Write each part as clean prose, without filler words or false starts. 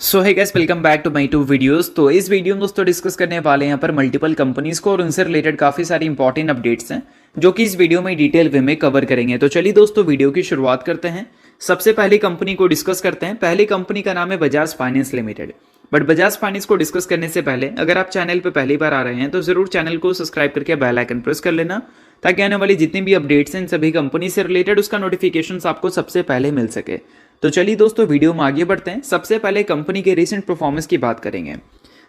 So hi guys, welcome back to my two videos. तो इस video में दोस्तों डिस्कस करने वाले हैं यहाँ पर मल्टीपल कंपनीज को और उनसे रिलेटेड काफ़ी सारी इंपॉर्टेंट अपडेट्स हैं जो कि इस वीडियो में डिटेल वे में कवर करेंगे। तो चलिए दोस्तों वीडियो की शुरुआत करते हैं। सबसे पहली कंपनी को डिस्कस करते हैं। पहली कंपनी का नाम है Bajaj finance limited. But Bajaj finance को डिस्कस करने से पहले अगर आप चैनल पर पहली बार आ रहे हैं तो जरूर चैनल को सब्सक्राइब करके बेल आइकन प्रेस कर लेना, ताकि आने वाली जितनी भी अपडेट्स हैं इन सभी कंपनी से रिलेटेड उसका नोटिफिकेशन आपको सबसे पहले मिल सके। तो चलिए दोस्तों वीडियो में आगे बढ़ते हैं। सबसे पहले कंपनी के रिसेंट परफॉर्मेंस की बात करेंगे।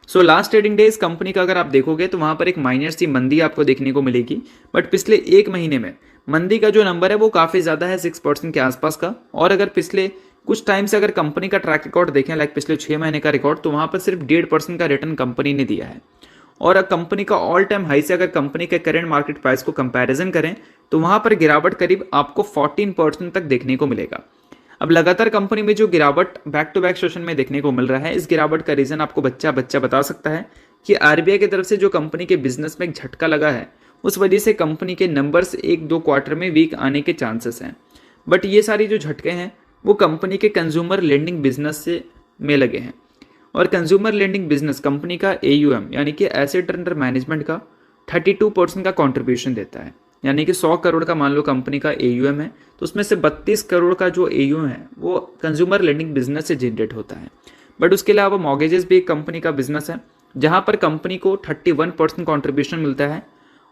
लास्ट ट्रेडिंग डे इस कंपनी का अगर आप देखोगे तो वहां पर एक माइनर सी मंदी आपको देखने को मिलेगी। बट पिछले एक महीने में मंदी का जो नंबर है वो काफ़ी ज़्यादा है, 6% के आसपास का। और अगर पिछले कुछ टाइम से अगर कंपनी का ट्रैक रिकॉर्ड देखें, लाइक पिछले 6 महीने का रिकॉर्ड, तो वहां पर सिर्फ 1.5% का रिटर्न कंपनी ने दिया है। और कंपनी का ऑल टाइम हाई से अगर कंपनी के करंट मार्केट प्राइस को कंपैरिजन करें तो वहां पर गिरावट करीब आपको 14% तक देखने को मिलेगा। अब लगातार कंपनी में जो गिरावट बैक टू बैक सेशन में देखने को मिल रहा है, इस गिरावट का रीजन आपको बच्चा बता सकता है कि आरबीआई की तरफ से जो कंपनी के बिजनेस में एक झटका लगा है, उस वजह से कंपनी के नंबर्स 1-2 क्वार्टर में वीक आने के चांसेस हैं। बट ये सारी जो झटके हैं वो कंपनी के कंज्यूमर लेंडिंग बिजनेस से में लगे हैं। और कंज्यूमर लेंडिंग बिजनेस कंपनी का AUM यानी कि एसेट अंडर मैनेजमेंट का 32% का कंट्रीब्यूशन देता है। यानी कि 100 करोड़ का मान लो कंपनी का AUM है, तो उसमें से 32 करोड़ का जो AUM है वो कंज्यूमर लेंडिंग बिजनेस से जनरेट होता है। बट उसके अलावा मॉर्गेजेस भी एक कंपनी का बिजनेस है, जहां पर कंपनी को 31% कॉन्ट्रीब्यूशन मिलता है।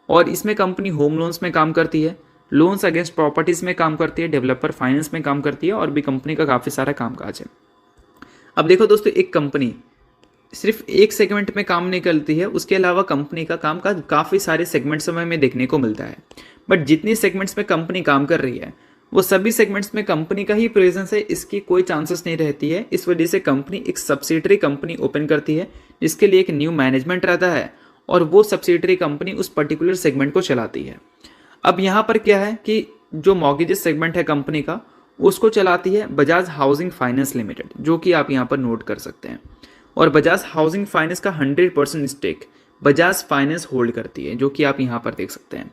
और इसमें कंपनी होम लोन्स में काम करती है, लोन्स अगेंस्ट प्रॉपर्टीज में काम करती है, डेवलपर फाइनेंस में काम करती है, और भी कंपनी का काफ़ी सारा कामकाज है। अब देखो दोस्तों, एक कंपनी सिर्फ एक सेगमेंट में काम नहीं करती है, उसके अलावा कंपनी का कामकाज काफ़ी सारे सेगमेंट्स में देखने को मिलता है। बट जितनी सेगमेंट्स में कंपनी काम कर रही है वो सभी सेगमेंट्स में कंपनी का ही प्रेजेंस है, इसकी कोई चांसेस नहीं रहती है। इस वजह से कंपनी एक सब्सिडरी कंपनी ओपन करती है, जिसके लिए एक न्यू मैनेजमेंट रहता है और वो सब्सिडरी कंपनी उस पर्टिकुलर सेगमेंट को चलाती है। अब यहाँ पर क्या है कि जो मॉर्गेजेस सेगमेंट है कंपनी का, उसको चलाती है बजाज हाउसिंग फाइनेंस लिमिटेड, जो कि आप यहाँ पर नोट कर सकते हैं। और बजाज हाउसिंग फाइनेंस का 100% स्टेक बजाज फाइनेंस होल्ड करती है, जो कि आप यहाँ पर देख सकते हैं।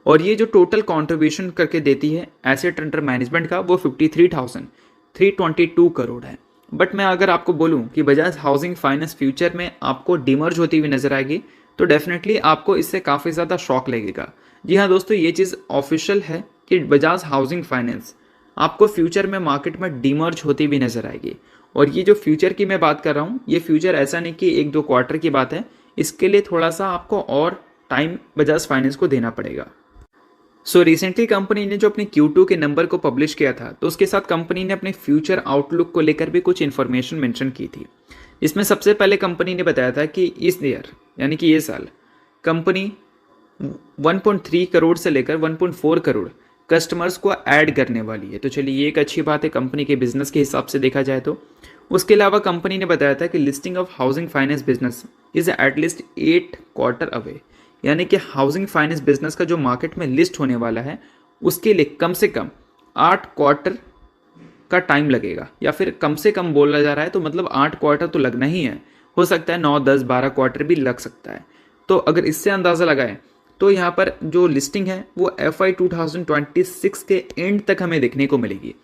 और ये जो टोटल कंट्रीब्यूशन करके देती है एसेट अंडर मैनेजमेंट का, वो 53,322 करोड़ है। बट मैं अगर आपको बोलूँ कि बजाज हाउसिंग फाइनेंस फ्यूचर में आपको डिमर्ज होती हुई नजर आएगी, तो डेफिनेटली आपको इससे काफ़ी ज़्यादा शॉक लगेगा। जी हाँ दोस्तों, ये चीज़ ऑफिशियल है कि बजाज हाउसिंग फाइनेंस आपको फ्यूचर में मार्केट में डिमर्ज होती भी नजर आएगी। और ये जो फ्यूचर की मैं बात कर रहा हूँ, ये फ्यूचर ऐसा नहीं कि 1-2 क्वार्टर की बात है, इसके लिए थोड़ा सा आपको और टाइम बजाज फाइनेंस को देना पड़ेगा। रिसेंटली कंपनी ने जो अपने Q2 के नंबर को पब्लिश किया था, तो उसके साथ कंपनी ने अपने फ्यूचर आउटलुक को लेकर भी कुछ इन्फॉर्मेशन मेंशन की थी। इसमें सबसे पहले कंपनी ने बताया था कि इस ईयर यानी कि ये साल कंपनी 1.3 करोड़ से लेकर 1.4 करोड़ कस्टमर्स को ऐड करने वाली है। तो चलिए, ये एक अच्छी बात है कंपनी के बिजनेस के हिसाब से देखा जाए तो। उसके अलावा कंपनी ने बताया था कि listing of housing finance business is at least 8 quarter away. यानी कि हाउसिंग फाइनेंस बिजनेस का जो मार्केट में लिस्ट होने वाला है, उसके लिए कम से कम 8 क्वार्टर का टाइम लगेगा, या फिर कम से कम बोला जा रहा है तो मतलब 8 क्वार्टर तो लगना ही है। हो सकता है 9, 10, 12 क्वार्टर भी लग सकता है। तो अगर इससे अंदाज़ा लगाएं तो यहाँ पर जो लिस्टिंग है वो FY 2026 के एंड तक हमें देखने को मिलेगी।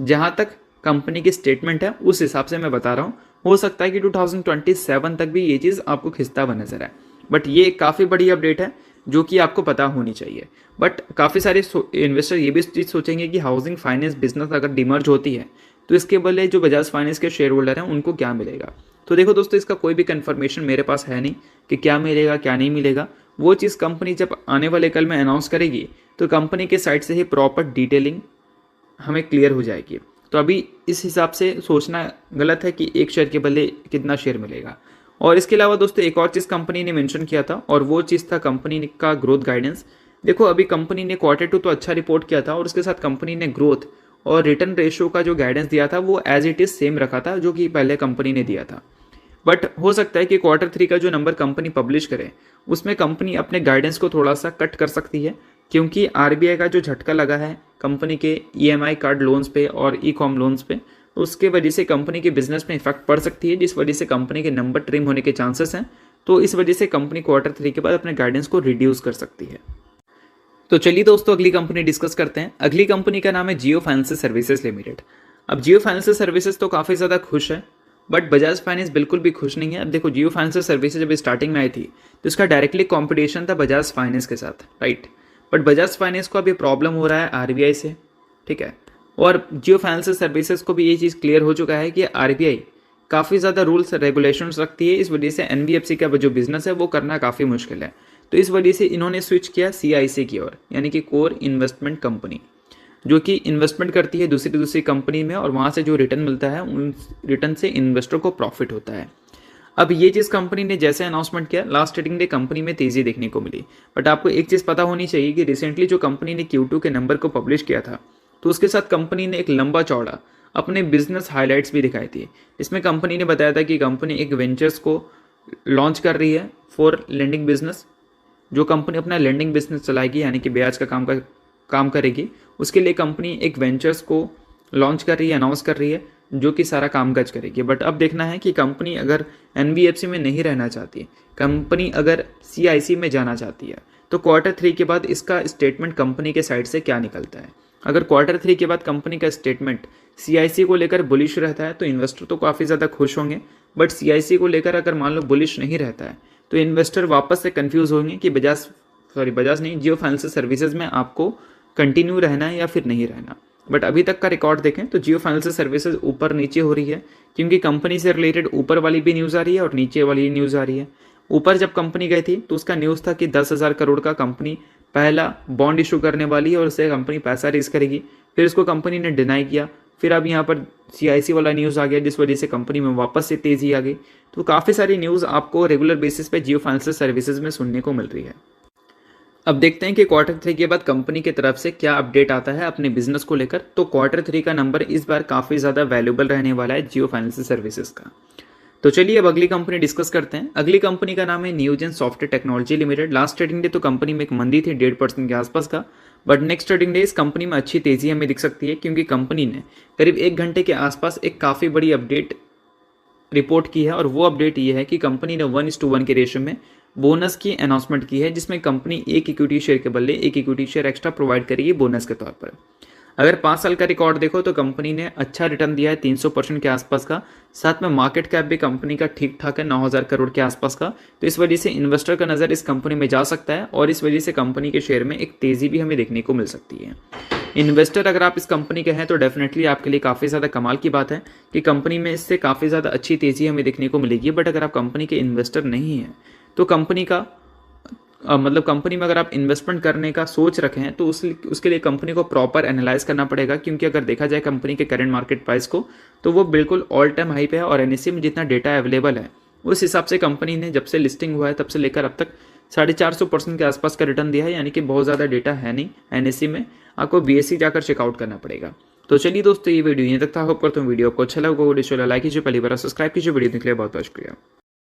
जहाँ तक कंपनी की स्टेटमेंट है उस हिसाब से मैं बता रहा हूँ, हो सकता है कि 2027 तक भी ये चीज़ आपको खिंचता हुआ नजर आए। बट ये काफ़ी बड़ी अपडेट है जो कि आपको पता होनी चाहिए। बट काफ़ी सारे इन्वेस्टर ये भी चीज़ सोचेंगे कि हाउसिंग फाइनेंस बिजनेस अगर डिमर्ज होती है तो इसके बदले जो बजाज फाइनेंस के शेयर होल्डर हैं उनको क्या मिलेगा। तो देखो दोस्तों, इसका कोई भी कंफर्मेशन मेरे पास है नहीं कि क्या मिलेगा क्या नहीं मिलेगा। वो चीज़ कंपनी जब आने वाले कल में अनाउंस करेगी तो कंपनी के साइड से ही प्रॉपर डिटेलिंग हमें क्लियर हो जाएगी। तो अभी इस हिसाब से सोचना गलत है कि एक शेयर के बदले कितना शेयर मिलेगा। और इसके अलावा दोस्तों, एक और चीज़ कंपनी ने मेंशन किया था, और वो चीज़ था कंपनी का ग्रोथ गाइडेंस। देखो, अभी कंपनी ने Q2 तो अच्छा रिपोर्ट किया था, और उसके साथ कंपनी ने ग्रोथ और रिटर्न रेशियो का जो गाइडेंस दिया था वो एज इट इज़ सेम रखा था जो कि पहले कंपनी ने दिया था। बट हो सकता है कि Q3 का जो नंबर कंपनी पब्लिश करे उसमें कंपनी अपने गाइडेंस को थोड़ा सा कट कर सकती है, क्योंकि आरबीआई का जो झटका लगा है कंपनी के EMI कार्ड लोन्स पे और ई-कॉम लोन्स पे, उसके वजह से कंपनी के बिजनेस में इफेक्ट पड़ सकती है, जिस वजह से कंपनी के नंबर ट्रिम होने के चांसेस हैं। तो इस वजह से कंपनी Q3 के बाद अपने गाइडेंस को रिड्यूस कर सकती है। तो चलिए दोस्तों, अगली कंपनी डिस्कस करते हैं। अगली कंपनी का नाम है जियो फाइनेंशियल सर्विसेज लिमिटेड। अब जियो फाइनेंशियल सर्विसेज तो काफ़ी ज़्यादा खुश है बट बजाज फाइनेंस बिल्कुल भी खुश नहीं है। अब देखो, जियो फाइनेंशियल सर्विसेज जब स्टार्टिंग में आई थी तो इसका डायरेक्टली कॉम्पिटिशन था बजाज फाइनेंस के साथ, राइट। बट बजाज फाइनेंस को अभी प्रॉब्लम हो रहा है आरबीआई से, ठीक है। और जियो फाइनेंशियल सर्विसेज को भी ये चीज़ क्लियर हो चुका है कि आरबीआई काफ़ी ज़्यादा रूल्स रेगुलेशंस रखती है, इस वजह से एनबीएफसी का जो बिजनेस है वो करना काफ़ी मुश्किल है। तो इस वजह से इन्होंने स्विच किया सीआईसी की ओर, यानी कि कोर इन्वेस्टमेंट कंपनी, जो कि इन्वेस्टमेंट करती है दूसरी कंपनी में और वहाँ से जो रिटर्न मिलता है उन रिटर्न से इन्वेस्टर को प्रॉफिट होता है। अब ये चीज़ कंपनी ने जैसे अनाउंसमेंट किया, लास्ट ट्रेडिंग डे कंपनी में तेज़ी देखने को मिली। बट आपको एक चीज़ पता होनी चाहिए कि रिसेंटली जो कंपनी ने Q2 के नंबर को पब्लिश किया था, तो उसके साथ कंपनी ने एक लंबा चौड़ा अपने बिजनेस हाईलाइट्स भी दिखाई थी। इसमें कंपनी ने बताया था कि कंपनी एक वेंचर्स को लॉन्च कर रही है फॉर लेंडिंग बिजनेस। जो कंपनी अपना लेंडिंग बिजनेस चलाएगी, यानी कि ब्याज का काम करेगी, उसके लिए कंपनी एक वेंचर्स को लॉन्च कर रही है, अनाउंस कर रही है, जो कि सारा कामकाज करेगी। बट अब देखना है कि कंपनी अगर एनबीएफसी में नहीं रहना चाहती, कंपनी अगर सीआईसी में जाना चाहती है, तो Q3 के बाद इसका स्टेटमेंट कंपनी के साइड से क्या निकलता है। अगर Q3 के बाद कंपनी का स्टेटमेंट सीआईसी को लेकर बुलिश रहता है तो इन्वेस्टर तो काफ़ी ज़्यादा खुश होंगे। बट सीआईसी को लेकर अगर मान लो बुलिश नहीं रहता है तो इन्वेस्टर वापस से कंफ्यूज होंगे कि बजाज नहीं, जियो फाइनेंशियल सर्विसेज में आपको कंटिन्यू रहना है या फिर नहीं रहना। बट अभी तक का रिकॉर्ड देखें तो जियो फाइनेंशियल सर्विसेज ऊपर नीचे हो रही है, क्योंकि कंपनी से रिलेटेड ऊपर वाली भी न्यूज़ आ रही है और नीचे वाली न्यूज़ आ रही है। ऊपर जब कंपनी गई थी तो उसका न्यूज़ था कि 10,000 करोड़ का कंपनी पहला बॉन्ड इशू करने वाली है और उससे कंपनी पैसा रेज करेगी। फिर उसको कंपनी ने डिनाई किया। फिर अब यहाँ पर सीआईसी वाला न्यूज़ आ गया, जिस वजह से कंपनी में वापस से तेज़ी आ गई। तो काफ़ी सारी न्यूज़ आपको रेगुलर बेसिस पे जियो फाइनेंशियल सर्विसेज में सुनने को मिल रही है। अब देखते हैं कि Q3 के बाद कंपनी की तरफ से क्या अपडेट आता है अपने बिजनेस को लेकर। तो Q3 का नंबर इस बार काफ़ी ज़्यादा वैल्यूबल रहने वाला है जियो फाइनेंशियल सर्विसेज का। तो चलिए अब अगली कंपनी डिस्कस करते हैं। अगली कंपनी का नाम है Newgen software technology limited. Last trading day तो कंपनी में एक मंदी थी 1.5% के आसपास का, बट नेक्स्ट ट्रेडिंग डे इस कंपनी में अच्छी तेजी हमें दिख सकती है, क्योंकि कंपनी ने करीब 1 घंटे के आसपास एक काफ़ी बड़ी अपडेट रिपोर्ट की है। और वो अपडेट ये है कि कंपनी ने 1:1 के रेशियो में बोनस की अनाउंसमेंट की है, जिसमें कंपनी एक इक्विटी शेयर के बदले एक इक्विटी शेयर एक्स्ट्रा प्रोवाइड करेगी बोनस के तौर पर। अगर 5 साल का रिकॉर्ड देखो तो कंपनी ने अच्छा रिटर्न दिया है 300% के आसपास का। साथ में मार्केट कैप भी कंपनी का ठीक ठाक है 9,000 करोड़ के आसपास का। तो इस वजह से इन्वेस्टर का नज़र इस कंपनी में जा सकता है और इस वजह से कंपनी के शेयर में एक तेज़ी भी हमें देखने को मिल सकती है। इन्वेस्टर अगर आप इस कंपनी के हैं तो डेफिनेटली आपके लिए काफ़ी ज़्यादा कमाल की बात है कि कंपनी में इससे काफ़ी ज़्यादा अच्छी तेज़ी हमें देखने को मिलेगी। बट अगर आप कंपनी के इन्वेस्टर नहीं हैं तो कंपनी का मतलब कंपनी में अगर आप इन्वेस्टमेंट करने का सोच रखे हैं तो उसके लिए कंपनी को प्रॉपर एनालाइज करना पड़ेगा, क्योंकि अगर देखा जाए कंपनी के करंट मार्केट प्राइस को तो वो बिल्कुल ऑल टाइम हाई पे है। और एनएससी में जितना डेटा अवेलेबल है उस हिसाब से कंपनी ने जब से लिस्टिंग हुआ है तब से लेकर अब तक 450% के आसपास का रिटर्न दिया है, यानी कि बहुत ज़्यादा डेटा है नहीं एनएससी में। आपको बीएससी जाकर चेकआउट करना पड़ेगा। तो चलिए दोस्तों, ये वीडियो यहीं तक था। होप करता हूँ वीडियो आपको अच्छा लगा। वीडियो लाइक कीजिए, पहली बार सब्सक्राइब कीजिए। वीडियो देखने के लिए बहुत बहुत शुक्रिया।